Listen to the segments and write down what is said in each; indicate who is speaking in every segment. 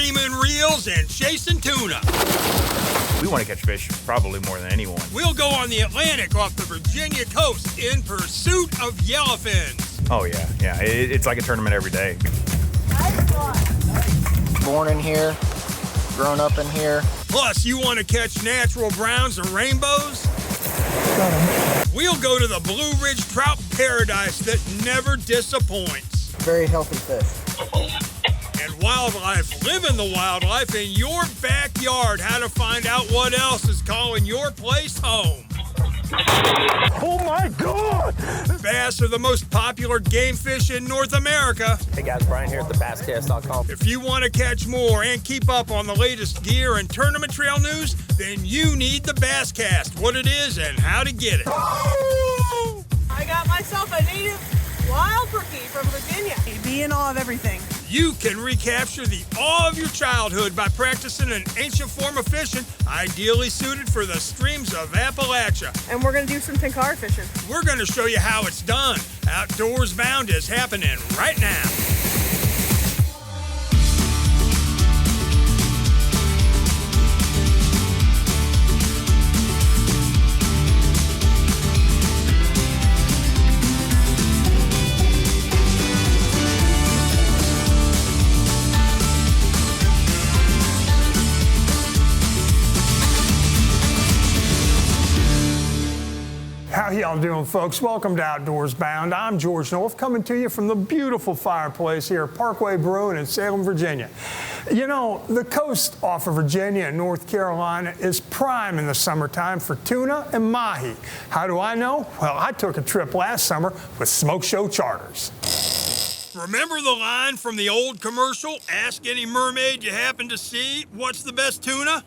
Speaker 1: screaming reels and chasing tuna.
Speaker 2: We want to catch fish probably more than anyone.
Speaker 1: We'll go on the Atlantic off the Virginia coast in pursuit of yellowfins.
Speaker 2: Oh yeah. It's like a tournament every day.
Speaker 3: Born in here, grown up in here.
Speaker 1: Plus, you want to catch natural browns and rainbows?
Speaker 3: Got 'em.
Speaker 1: We'll go to the Blue Ridge trout paradise that never disappoints.
Speaker 3: Very healthy fish.
Speaker 1: And wildlife, living the wildlife in your backyard. How to find out what else is calling your place home.
Speaker 4: Oh my God!
Speaker 1: Bass are the most popular game fish in North America.
Speaker 4: Hey guys, Brian here at thebasscast.com.
Speaker 1: If you want to catch more and keep up on the latest gear and tournament trail news, then you need the Basscast, what it is and how to get it.
Speaker 5: I got myself a native wild rookie from Virginia. Be in awe of everything.
Speaker 1: You can recapture the awe of your childhood by practicing an ancient form of fishing, ideally suited for the streams of Appalachia.
Speaker 5: And we're going to do some tenkara fishing.
Speaker 1: We're going to show you how it's done. Outdoors Bound is happening right now.
Speaker 6: How y'all doing, folks? Welcome to Outdoors Bound. I'm George Noleff, coming to you from the beautiful fireplace here at Parkway Brewing in Salem, Virginia. You know, the coast off of Virginia and North Carolina is prime in the summertime for tuna and mahi. How do I know? Well, I took a trip last summer with Smoke Show Charters.
Speaker 1: Remember the line from the old commercial, ask any mermaid you happen to see, what's the best tuna?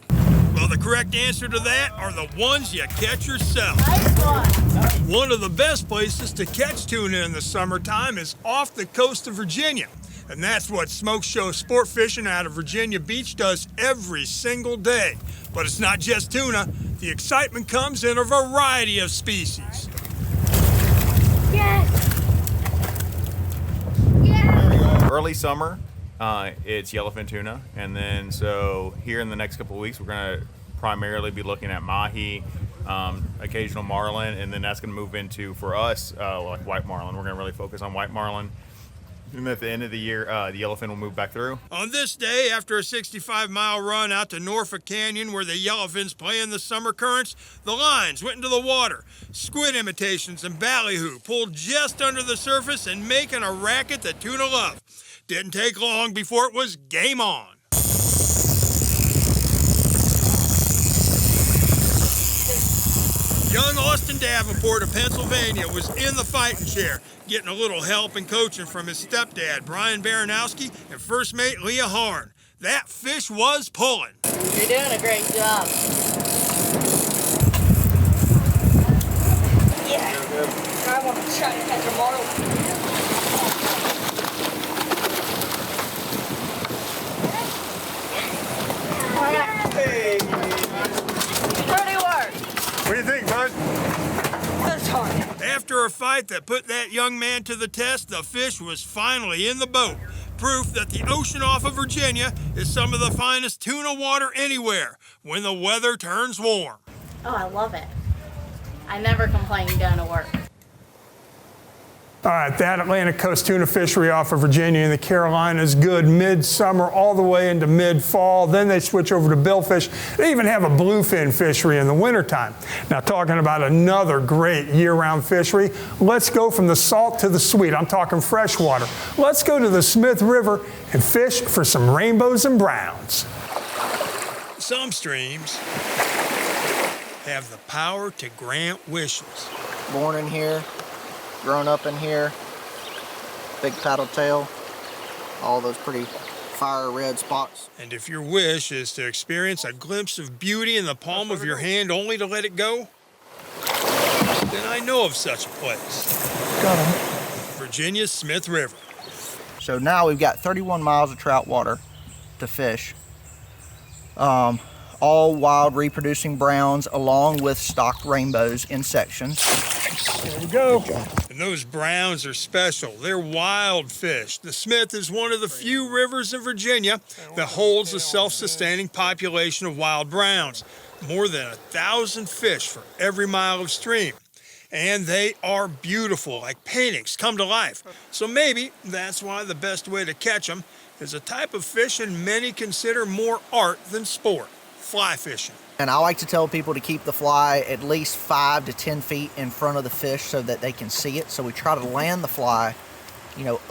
Speaker 1: Well, the correct answer to that are the ones you catch yourself. One of the best places to catch tuna in the summertime is off the coast of Virginia. And that's what Smoke Show Sport Fishing out of Virginia Beach does every single day. But it's not just tuna. The excitement comes in a variety of species.
Speaker 2: Early summer, it's yellowfin tuna, and then so here in the next couple of weeks we're going to primarily be looking at mahi, occasional marlin, and then that's going to move into, for us, like white marlin. We're going to really focus on white marlin. And at the end of the year, the yellowfin will move back through.
Speaker 1: On this day, after a 65-mile run out to Norfolk Canyon where the yellowfins play in the summer currents, the lines went into the water. Squid imitations and ballyhoo pulled just under the surface and making a racket that tuna love. Didn't take long before it was game on. Young Austin Davenport of Pennsylvania was in the fighting chair, getting a little help and coaching from his stepdad, Brian Baranowski, and first mate Leah Harn. That fish was pulling.
Speaker 7: You're doing a great job. Yeah. I want to try to catch a marlin.
Speaker 4: Hey.
Speaker 7: Pretty work.
Speaker 4: What do you think, bud?
Speaker 7: That's hard.
Speaker 1: After a fight that put that young man to the test, the fish was finally in the boat. Proof that the ocean off of Virginia is some of the finest tuna water anywhere when the weather turns warm.
Speaker 7: Oh, I love it. I never complain going to work.
Speaker 6: All right, that Atlantic Coast tuna fishery off of Virginia and the Carolinas is good midsummer all the way into mid-fall. Then they switch over to billfish. They even have a bluefin fishery in the wintertime. Now, talking about another great year-round fishery, let's go from the salt to the sweet. I'm talking freshwater. Let's go to the Smith River and fish for some rainbows and browns.
Speaker 1: Some streams have the power to grant wishes.
Speaker 3: Born in here, grown up in here, big paddle tail, all those pretty fire red spots.
Speaker 1: And if your wish is to experience a glimpse of beauty in the palm of your hand only to let it go, then I know of such a place.
Speaker 3: Got 'em.
Speaker 1: Virginia's Smith River.
Speaker 3: So now we've got 31 miles of trout water to fish. All wild reproducing browns along with stocked rainbows in sections.
Speaker 6: There we go.
Speaker 1: And those browns are special. They're wild fish. The Smith is one of the few rivers in Virginia that holds a self-sustaining population of wild browns. More than 1,000 fish for every mile of stream. And they are beautiful, like paintings come to life. So maybe that's why the best way to catch them is a type of fishing many consider more art than sport, fly fishing.
Speaker 3: And I like to tell people to keep the fly at least 5 to 10 feet in front of the fish so that they can see it. So we try to land the fly,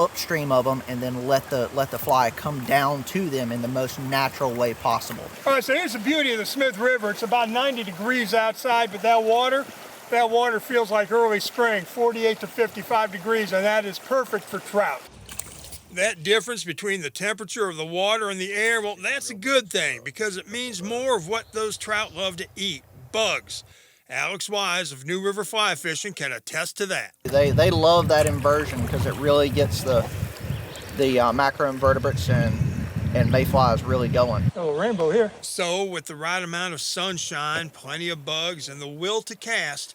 Speaker 3: upstream of them, and then let the fly come down to them in the most natural way possible.
Speaker 6: All right, so here's the beauty of the Smith River. It's about 90 degrees outside, but that water feels like early spring, 48 to 55 degrees, and that is perfect for trout.
Speaker 1: That difference between the temperature of the water and the air, well, that's a good thing because it means more of what those trout love to eat, bugs. Alex Wise of New River Fly Fishing can attest to that.
Speaker 3: They love that inversion because it really gets the macroinvertebrates and mayflies really going.
Speaker 6: Oh, rainbow here.
Speaker 1: So with the right amount of sunshine, plenty of bugs, and the will to cast,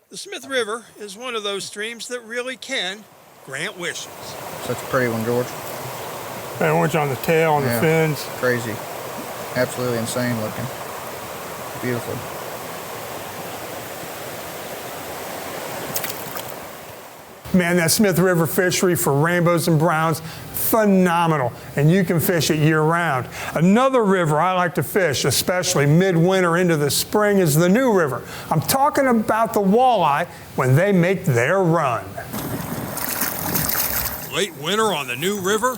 Speaker 1: the Smith River is one of those streams that really can grant wishes.
Speaker 3: Such a pretty one, George.
Speaker 6: That orange on the tail, on the fins.
Speaker 3: Crazy. Absolutely insane looking. Beautiful.
Speaker 6: Man, that Smith River fishery for rainbows and browns, phenomenal. And you can fish it year-round. Another river I like to fish, especially midwinter into the spring, is the New River. I'm talking about the walleye when they make their run.
Speaker 1: Late winter on the New River.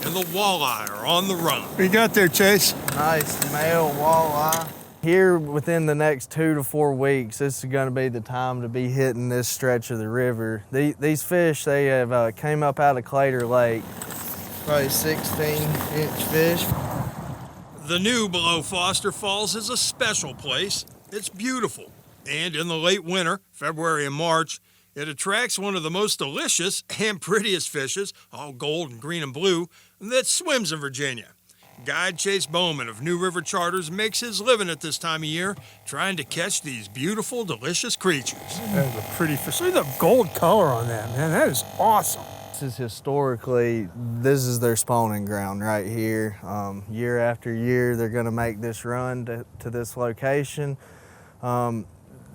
Speaker 1: And the walleye are on the run.
Speaker 6: What you got there, Chase?
Speaker 3: Nice male walleye.
Speaker 8: Here within the next 2 to 4 weeks, this is going to be the time to be hitting this stretch of the river. These fish, they have came up out of Clater Lake.
Speaker 3: Probably 16-inch fish.
Speaker 1: The new below Foster Falls is a special place. It's beautiful. And in the late winter, February and March, it attracts one of the most delicious and prettiest fishes, all gold and green and blue, that swims in Virginia. Guide Chase Bowman of New River Charters makes his living at this time of year trying to catch these beautiful, delicious creatures.
Speaker 6: That is a pretty fish. Look at the gold color on that, man. That is awesome.
Speaker 8: This is historically, this is their spawning ground right here. Year after year, they're going to make this run to this location.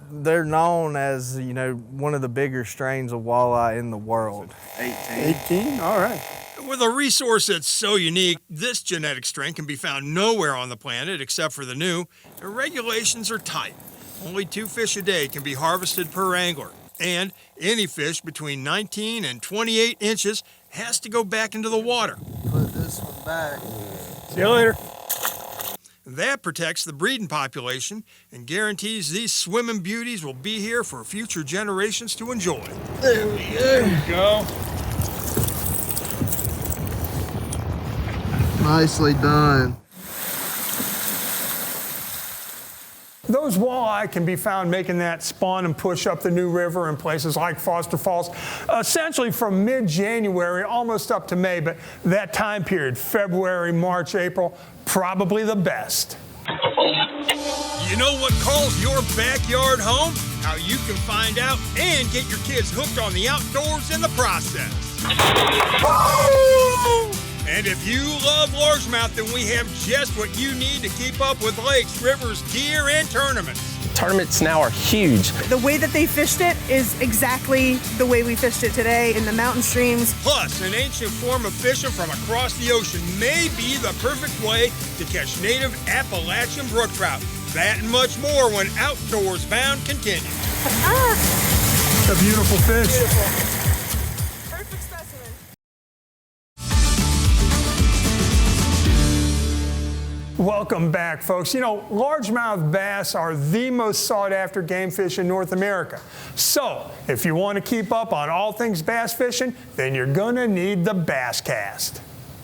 Speaker 8: They're known as, one of the bigger strains of walleye in the world.
Speaker 6: 18? All right.
Speaker 1: With a resource that's so unique, this genetic strain can be found nowhere on the planet except for the new, and regulations are tight. Only 2 fish a day can be harvested per angler, and any fish between 19 and 28 inches has to go back into the water.
Speaker 3: Put this one back.
Speaker 6: See you later.
Speaker 1: That protects the breeding population and guarantees these swimming beauties will be here for future generations to enjoy.
Speaker 3: There we go.
Speaker 6: There you go.
Speaker 3: Nicely done.
Speaker 6: Those walleye can be found making that spawn and push up the New River in places like Foster Falls, essentially from mid-January almost up to May, but that time period, February, March, April, probably the best.
Speaker 1: You know what calls your backyard home? How you can find out and get your kids hooked on the outdoors in the process. And if you love largemouth, then we have just what you need to keep up with lakes, rivers, deer, and tournaments.
Speaker 4: Tournaments now are huge.
Speaker 5: The way that they fished it is exactly the way we fished it today in the mountain streams.
Speaker 1: Plus, an ancient form of fishing from across the ocean may be the perfect way to catch native Appalachian brook trout. That and much more when Outdoors Bound continues.
Speaker 6: A beautiful fish.
Speaker 5: Beautiful. Perfect specimen.
Speaker 6: Welcome back, folks. Largemouth bass are the most sought-after game fish in North America. So, if you want to keep up on all things bass fishing, then you're gonna need the Bass Cast.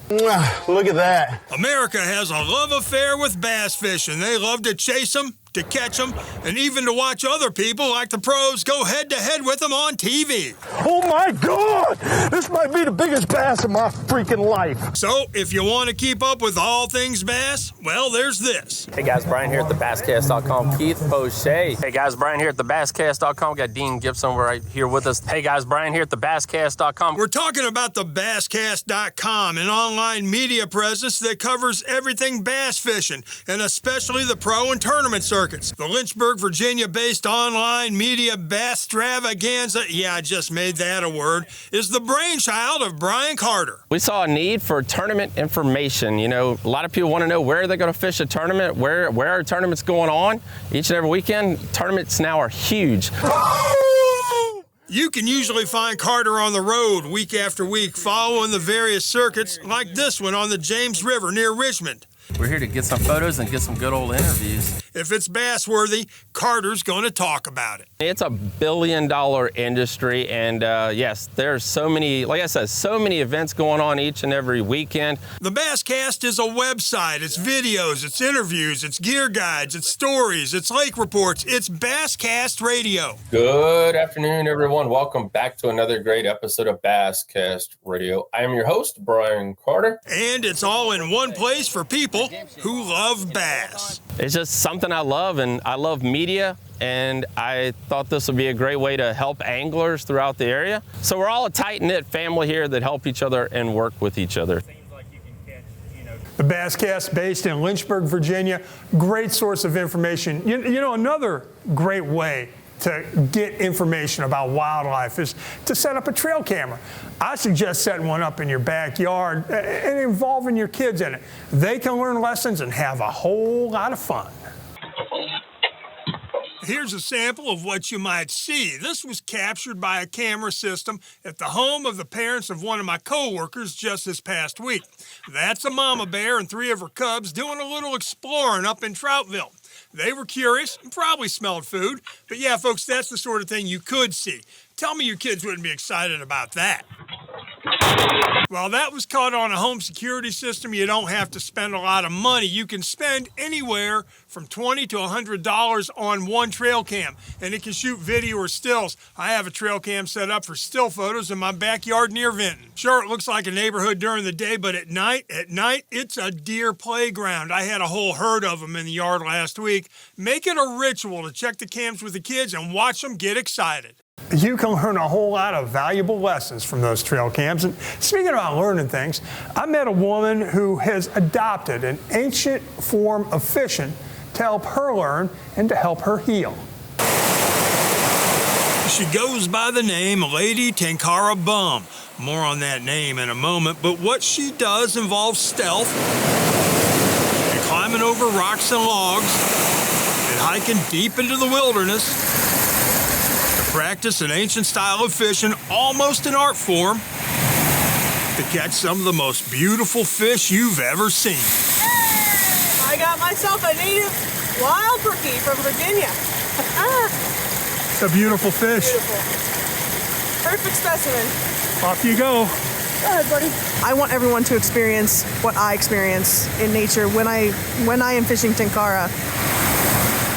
Speaker 4: Look at that.
Speaker 1: America has a love affair with bass fishing. They love to chase them, to catch them, and even to watch other people like the pros go head-to-head with them on TV.
Speaker 4: Oh my God! This might be the biggest bass of my freaking life.
Speaker 1: So, if you want to keep up with all things bass, well, there's this.
Speaker 9: Hey guys, Brian here at thebasscast.com. Keith Poche. Hey guys, Brian here at thebasscast.com. Got Dean Gibson right here with us. Hey guys, Brian here at thebasscast.com.
Speaker 1: We're talking about thebasscast.com, an online media presence that covers everything bass fishing, and especially the pro and tournament circuits. The Lynchburg, Virginia-based online media bastravaganza, yeah, I just made that a word, is the brainchild of Brian Carter.
Speaker 9: We saw a need for tournament information. You know, a lot of people want to know where they're going to fish a tournament, where are tournaments going on each and every weekend. Tournaments now are huge.
Speaker 1: You can usually find Carter on the road week after week, following the various circuits like this one on the James River near Richmond.
Speaker 9: We're here to get some photos and get some good old interviews.
Speaker 1: If it's bass-worthy, Carter's going to talk about it.
Speaker 9: It's a billion-dollar industry, and yes, there's so many, like I said, so many events going on each and every weekend.
Speaker 1: The Basscast is a website. It's videos, it's interviews, it's gear guides, it's stories, it's lake reports, it's Basscast Radio.
Speaker 9: Good afternoon, everyone. Welcome back to another great episode of Basscast Radio. I am your host, Brian Carter.
Speaker 1: And it's all in one place for people who love bass.
Speaker 9: It's just something I love, and I love media, and I thought this would be a great way to help anglers throughout the area. So we're all a tight-knit family here that help each other and work with each other.
Speaker 6: The Basscast, based in Lynchburg, Virginia, great source of information. You know, another great way to get information about wildlife is to set up a trail camera. I suggest setting one up in your backyard and involving your kids in it. They can learn lessons and have a whole lot of fun.
Speaker 1: Here's a sample of what you might see. This was captured by a camera system at the home of the parents of one of my co-workers just this past week. That's a mama bear and 3 of her cubs doing a little exploring up in Troutville. They were curious and probably smelled food, but yeah, folks, that's the sort of thing you could see. Tell me your kids wouldn't be excited about that. While that was caught on a home security system, you don't have to spend a lot of money. You can spend anywhere from $20 to $100 on one trail cam, and it can shoot video or stills. I have a trail cam set up for still photos in my backyard near Vinton. Sure, it looks like a neighborhood during the day, but at night, it's a deer playground. I had a whole herd of them in the yard last week. Make it a ritual to check the cams with the kids and watch them get excited.
Speaker 6: You can learn a whole lot of valuable lessons from those trail cams. And speaking about learning things, I met a woman who has adopted an ancient form of fishing to help her learn and to help her heal.
Speaker 1: She goes by the name Lady Tenkara Bum. More on that name in a moment, but what she does involves stealth, and climbing over rocks and logs, and hiking deep into the wilderness. Practice an ancient style of fishing, almost an art form, to catch some of the most beautiful fish you've ever seen.
Speaker 5: I got myself a native wild brookie from Virginia.
Speaker 6: It's a beautiful fish.
Speaker 5: Beautiful. Perfect specimen.
Speaker 6: Off you go.
Speaker 5: Go ahead, buddy. I want everyone to experience what I experience in nature when I am fishing Tenkara.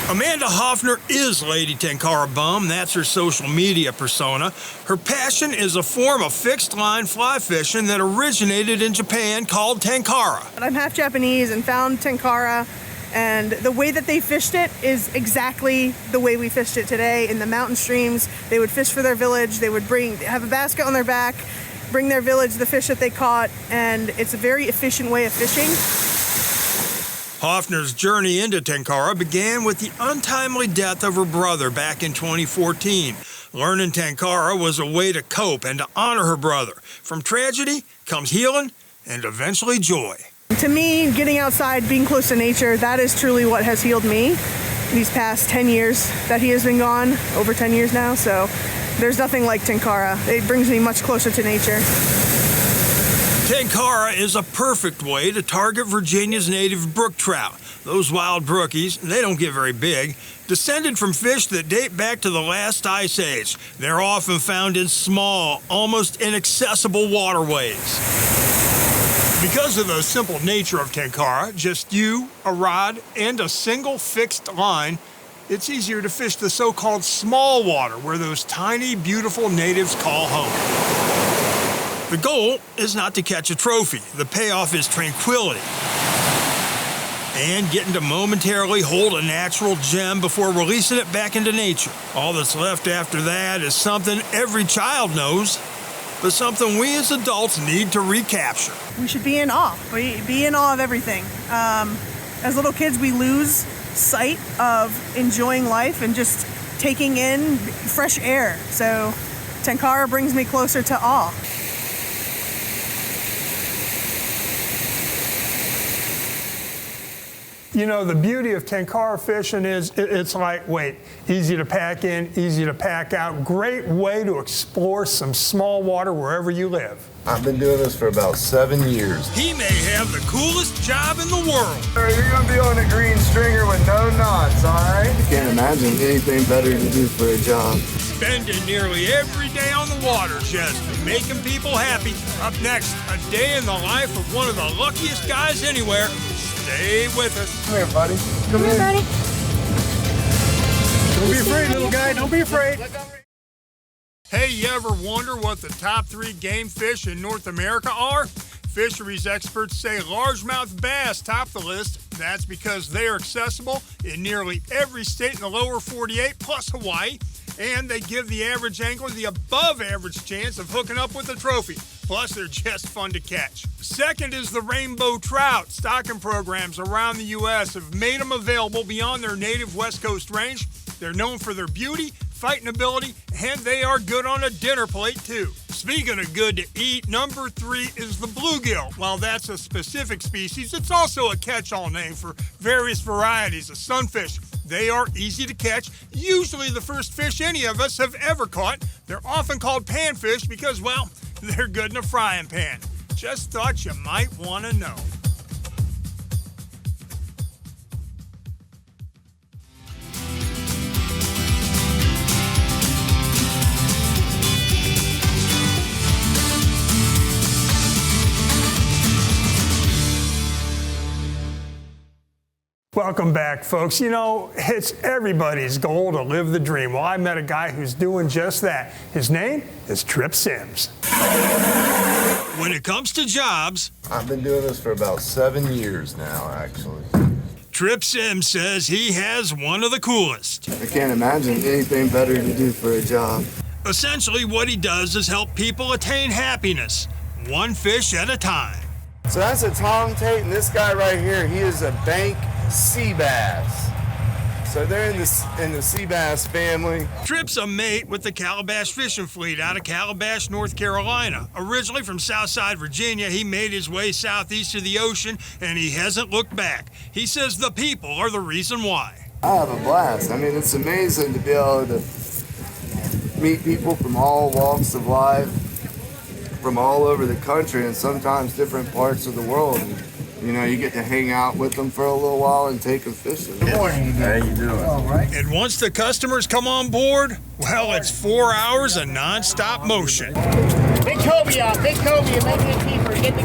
Speaker 1: Amanda Hoffner is Lady Tenkara Bum. That's her social media persona. Her passion is a form of fixed-line fly fishing that originated in Japan called Tenkara.
Speaker 5: I'm half Japanese and found Tenkara, and the way that they fished it is exactly the way we fished it today in the mountain streams. They would fish for their village. They would have a basket on their back, bring their village the fish that they caught, and it's a very efficient way of fishing.
Speaker 1: Hoffner's journey into Tenkara began with the untimely death of her brother back in 2014. Learning Tenkara was a way to cope and to honor her brother. From tragedy comes healing and eventually joy.
Speaker 5: To me, getting outside, being close to nature, that is truly what has healed me these past 10 years that he has been gone, over 10 years now. So there's nothing like Tenkara. It brings me much closer to nature.
Speaker 1: Tenkara is a perfect way to target Virginia's native brook trout. Those wild brookies, they don't get very big, descended from fish that date back to the last ice age. They're often found in small, almost inaccessible waterways. Because of the simple nature of Tenkara, just you, a rod, and a single fixed line, it's easier to fish the so-called small water where those tiny, beautiful natives call home. The goal is not to catch a trophy. The payoff is tranquility and getting to momentarily hold a natural gem before releasing it back into nature. All that's left after that is something every child knows, but something we as adults need to recapture.
Speaker 5: We should be in awe. Be in awe of everything. As little kids, we lose sight of enjoying life and just taking in fresh air. So Tenkara brings me closer to awe.
Speaker 6: You know, the beauty of Tenkara fishing is it's lightweight, easy to pack in, easy to pack out. Great way to explore some small water wherever you live.
Speaker 10: I've been doing this for about 7 years.
Speaker 1: He may have the coolest job in the world.
Speaker 10: You're gonna be on a green stringer with no knots, all right? I can't imagine anything better to do for a job.
Speaker 1: Spending nearly every day on the water, just making people happy. Up next, a day in the life of one of the luckiest guys anywhere. Stay with us.
Speaker 10: Come here, buddy.
Speaker 7: Come here, buddy.
Speaker 4: Don't be afraid, little guy. Don't be afraid.
Speaker 1: Hey, you ever wonder what the top 3 game fish in North America are? Fisheries experts say largemouth bass top the list. That's because they are accessible in nearly every state in the lower 48 plus Hawaii, and they give the average angler the above average chance of hooking up with a trophy. Plus, they're just fun to catch. Second is the rainbow trout. Stocking programs around the U.S. have made them available beyond their native West Coast range. They're known for their beauty, fighting ability, and they are good on a dinner plate, too. Speaking of good to eat, number 3 is the bluegill. While that's a specific species, it's also a catch-all name for various varieties of sunfish. They are easy to catch, usually the first fish any of us have ever caught. They're often called panfish because, well, they're good in a frying pan. Just thought you might want to know.
Speaker 6: Welcome back, folks. You know, it's everybody's goal to live the dream. Well, I met a guy who's doing just that. His name is Trip Sims.
Speaker 1: When it comes to jobs,
Speaker 10: I've been doing this for about 7 years now, actually.
Speaker 1: Trip Sims says he has one of the coolest.
Speaker 10: I can't imagine anything better to do for a job.
Speaker 1: Essentially, what he does is help people attain happiness, one fish at a time.
Speaker 10: So that's a Tom Tate, and this guy right here, he is a bank sea bass. So they're in the sea bass family.
Speaker 1: Trip's a mate with the Calabash Fishing Fleet out of Calabash, North Carolina. Originally from Southside Virginia, he made his way southeast to the ocean, and he hasn't looked back. He says the people are the reason why.
Speaker 10: I have a blast. I mean, it's amazing to be able to meet people from all walks of life, from all over the country and sometimes different parts of the world. You know, you get to hang out with them for a little while and take them fishing.
Speaker 4: Good morning.
Speaker 10: How you doing?
Speaker 4: All right.
Speaker 1: And once the customers come on board, well, it's 4 hours of non-stop motion.
Speaker 11: Big Kobe out, big Kobe, making it keeper, get the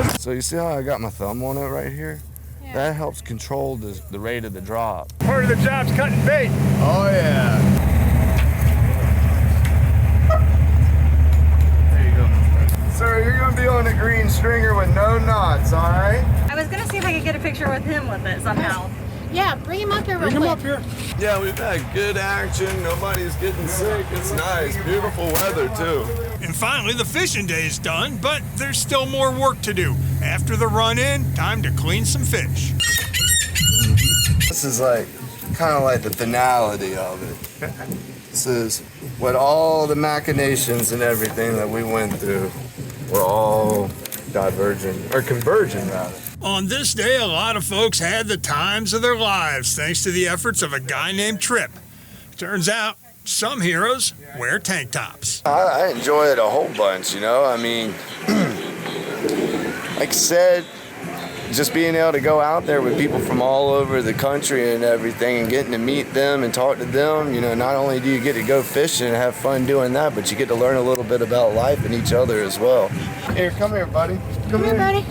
Speaker 11: gift.
Speaker 10: So you see how I got my thumb on it right here? Yeah. That helps control the rate of the drop.
Speaker 4: Part of the job's cutting bait.
Speaker 10: Oh yeah. Sir, you're gonna be on a green stringer with no knots, all right?
Speaker 12: I was gonna see if I could get a picture with him with it somehow.
Speaker 7: Yeah, bring him up here real quick.
Speaker 4: Bring him up here.
Speaker 10: Yeah, we've had good action. Nobody's getting sick. It's nice. Beautiful weather, too.
Speaker 1: And finally, the fishing day is done, but there's still more work to do. After the run-in, time to clean some fish.
Speaker 10: This is like, kind of like the finality of it. This is what all the machinations and everything that we went through were all divergent, or convergent, rather.
Speaker 1: On this day, a lot of folks had the times of their lives thanks to the efforts of a guy named Trip. Turns out, some heroes wear tank tops.
Speaker 10: I enjoy it a whole bunch, you know? I mean, like I said, just being able to go out there with people from all over the country and everything and getting to meet them and talk to them, you know, not only do you get to go fishing and have fun doing that, but you get to learn a little bit about life and each other as well. Here, come here, buddy.
Speaker 7: Come here, buddy.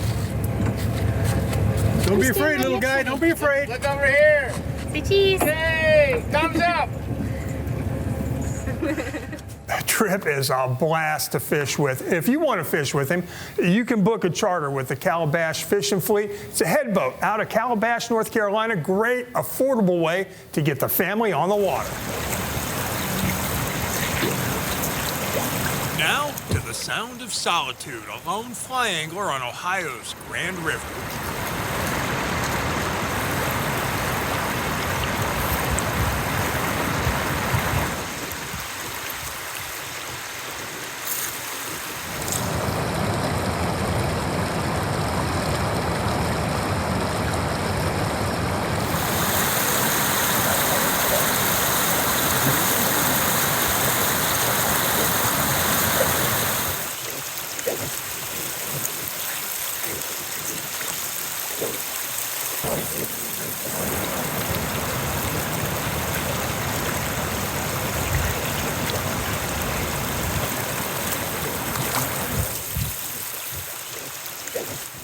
Speaker 4: Don't be afraid, little guy. Don't be afraid.
Speaker 11: Look over here.
Speaker 7: Say cheese.
Speaker 11: Hey, thumbs up.
Speaker 6: trip is a blast to fish with. If you want to fish with him, you can book a charter with the Calabash Fishing Fleet. It's a head boat out of Calabash, North Carolina. Great, affordable way to get the family on the water.
Speaker 1: Now to the sound of solitude, a lone fly angler on Ohio's Grand River.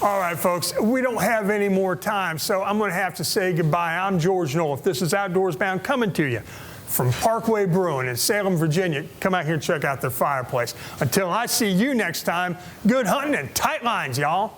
Speaker 6: All right, folks, we don't have any more time, so I'm going to have to say goodbye. I'm George Noleff. This is Outdoors Bound coming to you from Parkway Brewing in Salem, Virginia. Come out here and check out their fireplace. Until I see you next time, good hunting and tight lines, y'all.